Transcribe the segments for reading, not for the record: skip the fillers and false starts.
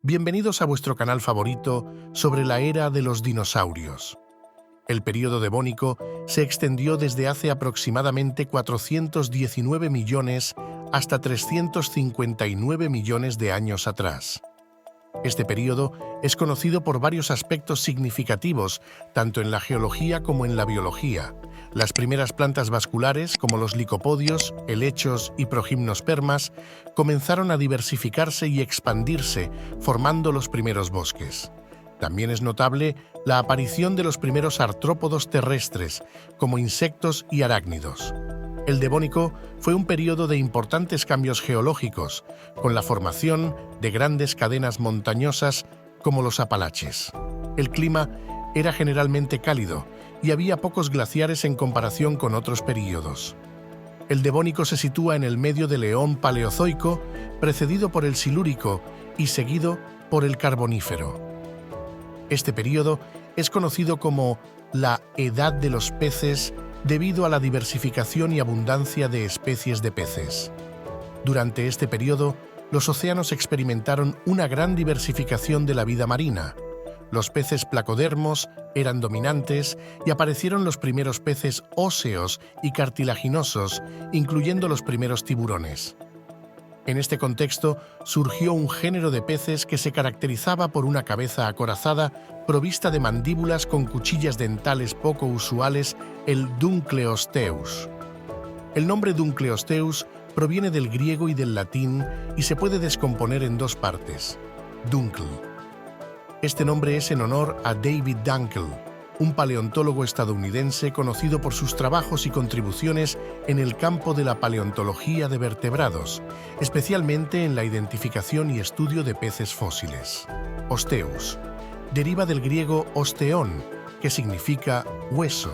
Bienvenidos a vuestro canal favorito sobre la era de los dinosaurios. El período devónico se extendió desde hace aproximadamente 419 millones hasta 359 millones de años atrás. Este período es conocido por varios aspectos significativos, tanto en la geología como en la biología. Las primeras plantas vasculares, como los licopodios, helechos y progimnospermas, comenzaron a diversificarse y expandirse, formando los primeros bosques. También es notable la aparición de los primeros artrópodos terrestres, como insectos y arácnidos. El Devónico fue un período de importantes cambios geológicos, con la formación de grandes cadenas montañosas como los Apalaches. El clima era generalmente cálido y había pocos glaciares en comparación con otros períodos. El Devónico se sitúa en el medio del Eón Paleozoico, precedido por el Silúrico y seguido por el Carbonífero. Este período es conocido como la Edad de los Peces debido a la diversificación y abundancia de especies de peces. Durante este período, los océanos experimentaron una gran diversificación de la vida marina. Los peces placodermos eran dominantes y aparecieron los primeros peces óseos y cartilaginosos, incluyendo los primeros tiburones. En este contexto, surgió un género de peces que se caracterizaba por una cabeza acorazada provista de mandíbulas con cuchillas dentales poco usuales, el Dunkleosteus. El nombre Dunkleosteus proviene del griego y del latín y se puede descomponer en dos partes. Dunkel. Este nombre es en honor a David Dunkel, un paleontólogo estadounidense conocido por sus trabajos y contribuciones en el campo de la paleontología de vertebrados, especialmente en la identificación y estudio de peces fósiles. Osteus deriva del griego osteón, que significa hueso.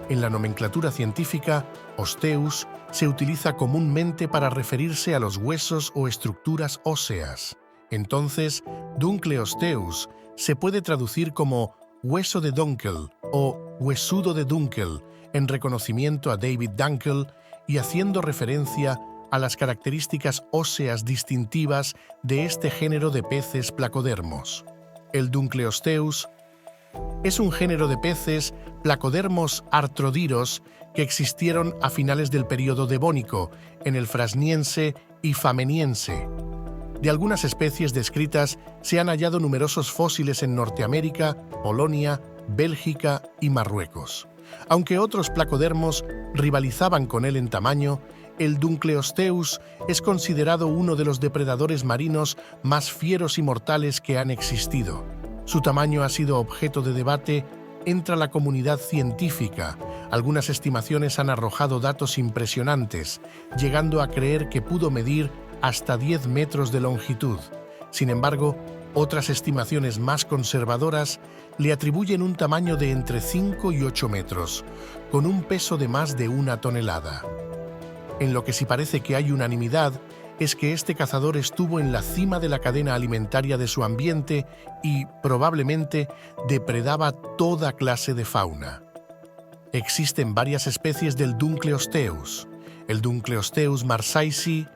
En la nomenclatura científica, osteus se utiliza comúnmente para referirse a los huesos o estructuras óseas. Entonces, Dunkleosteus se puede traducir como hueso de Dunkel o huesudo de Dunkel, en reconocimiento a David Dunkel y haciendo referencia a las características óseas distintivas de este género de peces placodermos. El Dunkleosteus es un género de peces placodermos artrodiros que existieron a finales del período devónico en el Frasniense y Fameniense. De algunas especies descritas se han hallado numerosos fósiles en Norteamérica, Polonia, Bélgica y Marruecos. Aunque otros placodermos rivalizaban con él en tamaño, el Dunkleosteus es considerado uno de los depredadores marinos más fieros y mortales que han existido. Su tamaño ha sido objeto de debate entre la comunidad científica. Algunas estimaciones han arrojado datos impresionantes, llegando a creer que pudo medir hasta 10 metros de longitud. Sin embargo, otras estimaciones más conservadoras le atribuyen un tamaño de entre 5 y 8 metros, con un peso de más de 1 tonelada. En lo que sí parece que hay unanimidad es que este cazador estuvo en la cima de la cadena alimentaria de su ambiente y, probablemente, depredaba toda clase de fauna. Existen varias especies del Dunkleosteus: el Dunkleosteus marsaisi,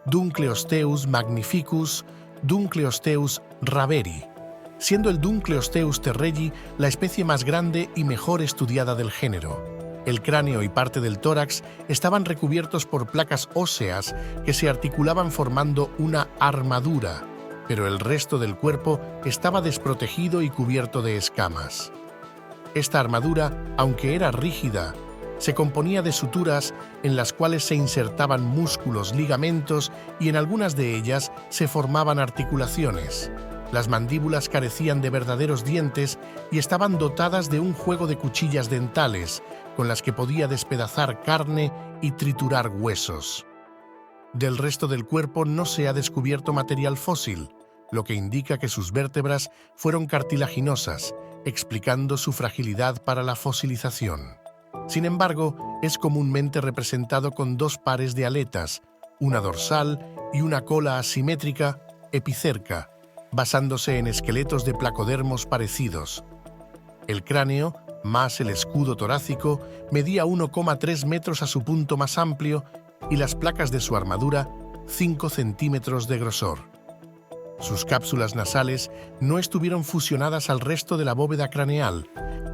Dunkleosteus magnificus, Dunkleosteus raveri, siendo el Dunkleosteus terrelli la especie más grande y mejor estudiada del género. El cráneo y parte del tórax estaban recubiertos por placas óseas que se articulaban formando una armadura, pero el resto del cuerpo estaba desprotegido y cubierto de escamas. Esta armadura, aunque era rígida, se componía de suturas en las cuales se insertaban músculos, ligamentos y en algunas de ellas se formaban articulaciones. Las mandíbulas carecían de verdaderos dientes y estaban dotadas de un juego de cuchillas dentales con las que podía despedazar carne y triturar huesos. Del resto del cuerpo no se ha descubierto material fósil, lo que indica que sus vértebras fueron cartilaginosas, explicando su fragilidad para la fosilización. Sin embargo, es comúnmente representado con dos pares de aletas, una dorsal y una cola asimétrica, epicerca, basándose en esqueletos de placodermos parecidos. El cráneo, más el escudo torácico, medía 1,3 metros a su punto más amplio y las placas de su armadura 5 centímetros de grosor. Sus cápsulas nasales no estuvieron fusionadas al resto de la bóveda craneal,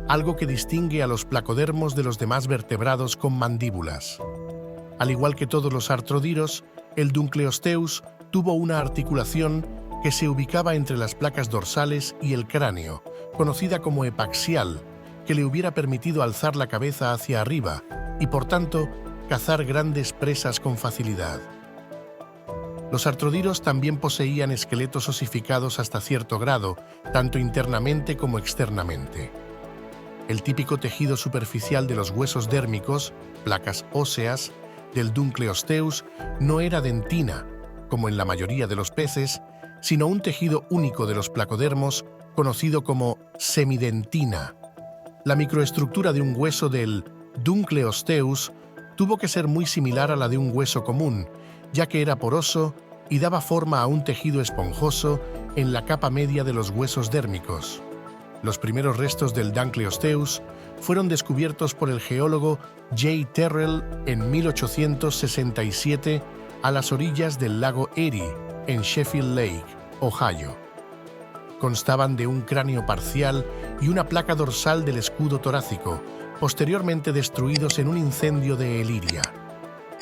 algo que distingue a los placodermos de los demás vertebrados con mandíbulas. Al igual que todos los artrodiros, el Dunkleosteus tuvo una articulación que se ubicaba entre las placas dorsales y el cráneo, conocida como epaxial, que le hubiera permitido alzar la cabeza hacia arriba y, por tanto, cazar grandes presas con facilidad. Los artrodiros también poseían esqueletos osificados hasta cierto grado, tanto internamente como externamente. El típico tejido superficial de los huesos dérmicos, placas óseas, del Dunkleosteus no era dentina, como en la mayoría de los peces, sino un tejido único de los placodermos, conocido como semidentina. La microestructura de un hueso del Dunkleosteus tuvo que ser muy similar a la de un hueso común, ya que era poroso y daba forma a un tejido esponjoso en la capa media de los huesos dérmicos. Los primeros restos del Dunkleosteus fueron descubiertos por el geólogo J. Terrell en 1867 a las orillas del lago Erie, en Sheffield Lake, Ohio. Constaban de un cráneo parcial y una placa dorsal del escudo torácico, posteriormente destruidos en un incendio de Elyria.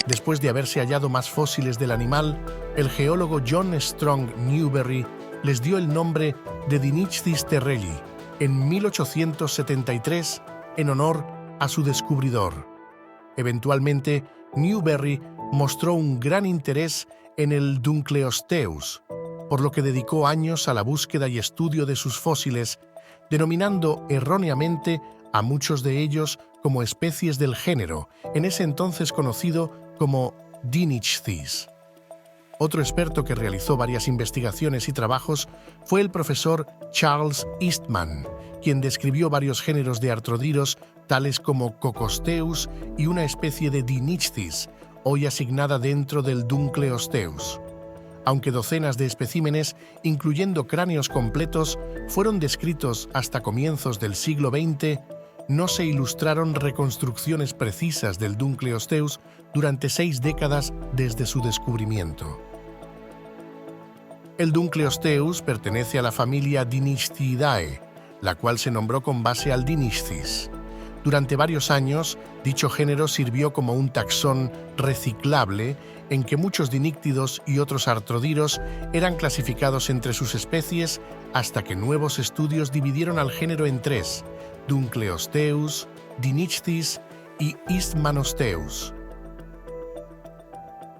Después de haberse hallado más fósiles del animal, el geólogo John Strong Newberry les dio el nombre de Dinichthys terrelli en 1873 en honor a su descubridor. Eventualmente, Newberry mostró un gran interés en el Dunkleosteus, por lo que dedicó años a la búsqueda y estudio de sus fósiles, denominando erróneamente a muchos de ellos como especies del género, en ese entonces conocido como Dinichthys. Otro experto que realizó varias investigaciones y trabajos fue el profesor Charles Eastman, quien describió varios géneros de artrodiros tales como Cocosteus y una especie de Dinichthys, hoy asignada dentro del Dunkleosteus. Aunque docenas de especímenes, incluyendo cráneos completos, fueron descritos hasta comienzos del siglo XX, no se ilustraron reconstrucciones precisas del Dunkleosteus durante 6 décadas desde su descubrimiento. El Dunkleosteus pertenece a la familia Dinichthyidae, la cual se nombró con base al Dinichthys. Durante varios años, dicho género sirvió como un taxón reciclable en que muchos diníctidos y otros artrodiros eran clasificados entre sus especies hasta que nuevos estudios dividieron al género en 3: Dunkleosteus, Dinichthys y Eastmanosteus.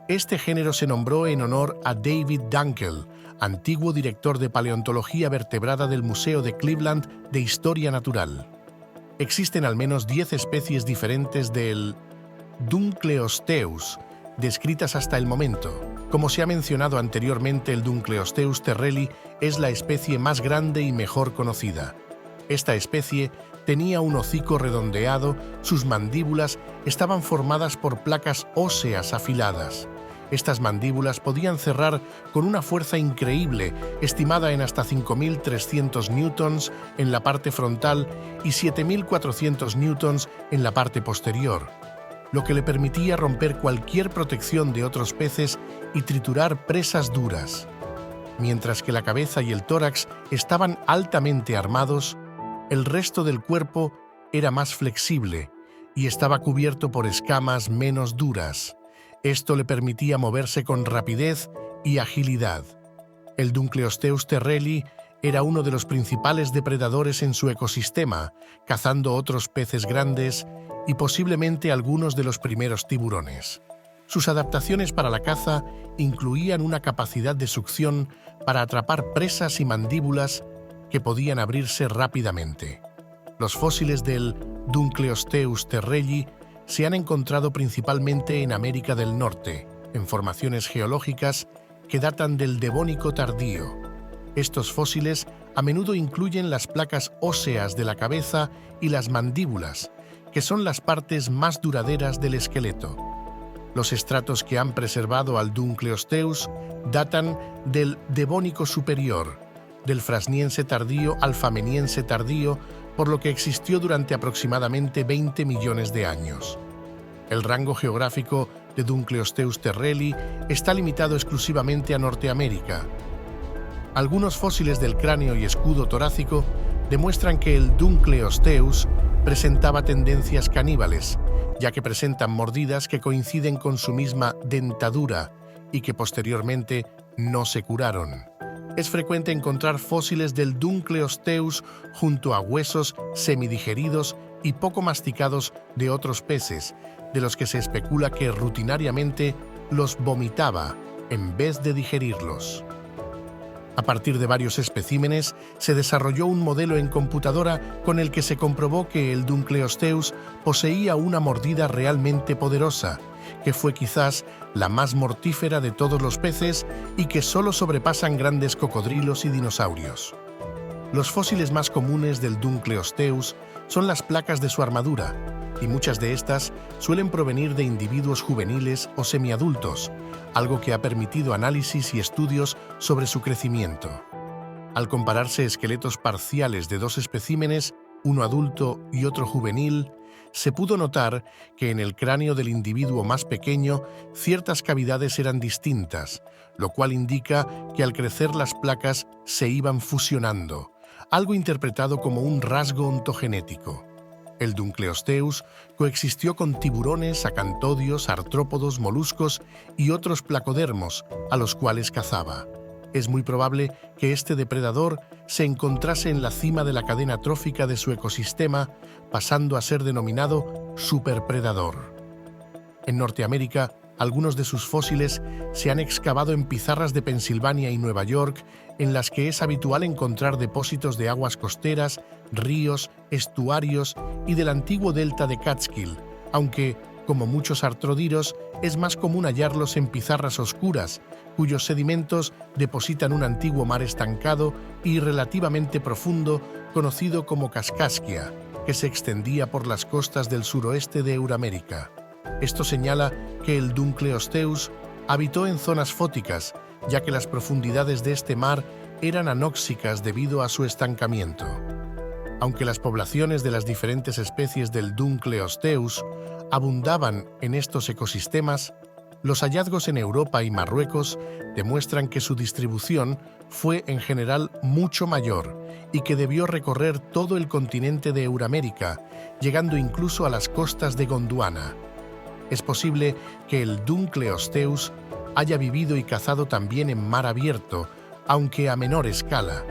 Este género se nombró en honor a David Dunkel, antiguo director de paleontología vertebrada del Museo de Cleveland de Historia Natural. Existen al menos 10 especies diferentes del Dunkleosteus, descritas hasta el momento. Como se ha mencionado anteriormente, el Dunkleosteus terrelli es la especie más grande y mejor conocida. Esta especie tenía un hocico redondeado, sus mandíbulas estaban formadas por placas óseas afiladas. Estas mandíbulas podían cerrar con una fuerza increíble, estimada en hasta 5.300 newtons en la parte frontal y 7.400 newtons en la parte posterior, lo que le permitía romper cualquier protección de otros peces y triturar presas duras. Mientras que la cabeza y el tórax estaban altamente armados, el resto del cuerpo era más flexible y estaba cubierto por escamas menos duras. Esto le permitía moverse con rapidez y agilidad. El Dunkleosteus terrelli era uno de los principales depredadores en su ecosistema, cazando otros peces grandes y posiblemente algunos de los primeros tiburones. Sus adaptaciones para la caza incluían una capacidad de succión para atrapar presas y mandíbulas que podían abrirse rápidamente. Los fósiles del Dunkleosteus terrelli se han encontrado principalmente en América del Norte, en formaciones geológicas que datan del Devónico tardío. Estos fósiles a menudo incluyen las placas óseas de la cabeza y las mandíbulas, que son las partes más duraderas del esqueleto. Los estratos que han preservado al Dunkleosteus datan del Devónico superior, del Frasniense tardío al Fameniense tardío, por lo que existió durante aproximadamente 20 millones de años. El rango geográfico de Dunkleosteus terrelli está limitado exclusivamente a Norteamérica. Algunos fósiles del cráneo y escudo torácico demuestran que el Dunkleosteus presentaba tendencias caníbales, ya que presentan mordidas que coinciden con su misma dentadura y que posteriormente no se curaron. Es frecuente encontrar fósiles del Dunkleosteus junto a huesos semidigeridos y poco masticados de otros peces, de los que se especula que rutinariamente los vomitaba en vez de digerirlos. A partir de varios especímenes, se desarrolló un modelo en computadora con el que se comprobó que el Dunkleosteus poseía una mordida realmente poderosa, que fue quizás la más mortífera de todos los peces y que solo sobrepasan grandes cocodrilos y dinosaurios. Los fósiles más comunes del Dunkleosteus son las placas de su armadura, y muchas de estas suelen provenir de individuos juveniles o semiadultos, algo que ha permitido análisis y estudios sobre su crecimiento. Al compararse esqueletos parciales de dos especímenes, uno adulto y otro juvenil, se pudo notar que en el cráneo del individuo más pequeño ciertas cavidades eran distintas, lo cual indica que al crecer las placas se iban fusionando, algo interpretado como un rasgo ontogenético. El Dunkleosteus coexistió con tiburones, acantodios, artrópodos, moluscos y otros placodermos a los cuales cazaba. Es muy probable que este depredador se encontrase en la cima de la cadena trófica de su ecosistema, pasando a ser denominado superpredador. En Norteamérica, algunos de sus fósiles se han excavado en pizarras de Pensilvania y Nueva York, en las que es habitual encontrar depósitos de aguas costeras, ríos, estuarios y del antiguo delta de Catskill, aunque, como muchos artrodiros, es más común hallarlos en pizarras oscuras, cuyos sedimentos depositan un antiguo mar estancado y relativamente profundo conocido como Kaskaskia, que se extendía por las costas del suroeste de Euramérica. Esto señala que el Dunkleosteus habitó en zonas fóticas, ya que las profundidades de este mar eran anóxicas debido a su estancamiento. Aunque las poblaciones de las diferentes especies del Dunkleosteus abundaban en estos ecosistemas, los hallazgos en Europa y Marruecos demuestran que su distribución fue en general mucho mayor y que debió recorrer todo el continente de Euramérica, llegando incluso a las costas de Gondwana. Es posible que el Dunkleosteus haya vivido y cazado también en mar abierto, aunque a menor escala.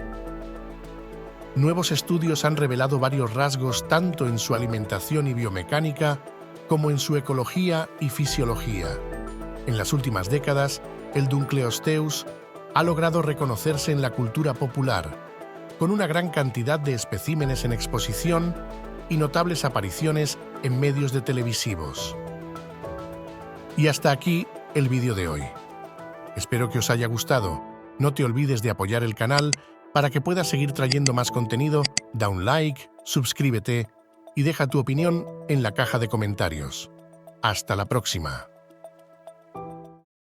Nuevos estudios han revelado varios rasgos tanto en su alimentación y biomecánica como en su ecología y fisiología. En las últimas décadas, el Dunkleosteus ha logrado reconocerse en la cultura popular, con una gran cantidad de especímenes en exposición y notables apariciones en medios de televisivos. Y hasta aquí el vídeo de hoy. Espero que os haya gustado. No te olvides de apoyar el canal para que pueda seguir trayendo más contenido. Da un like, suscríbete y deja tu opinión en la caja de comentarios. Hasta la próxima.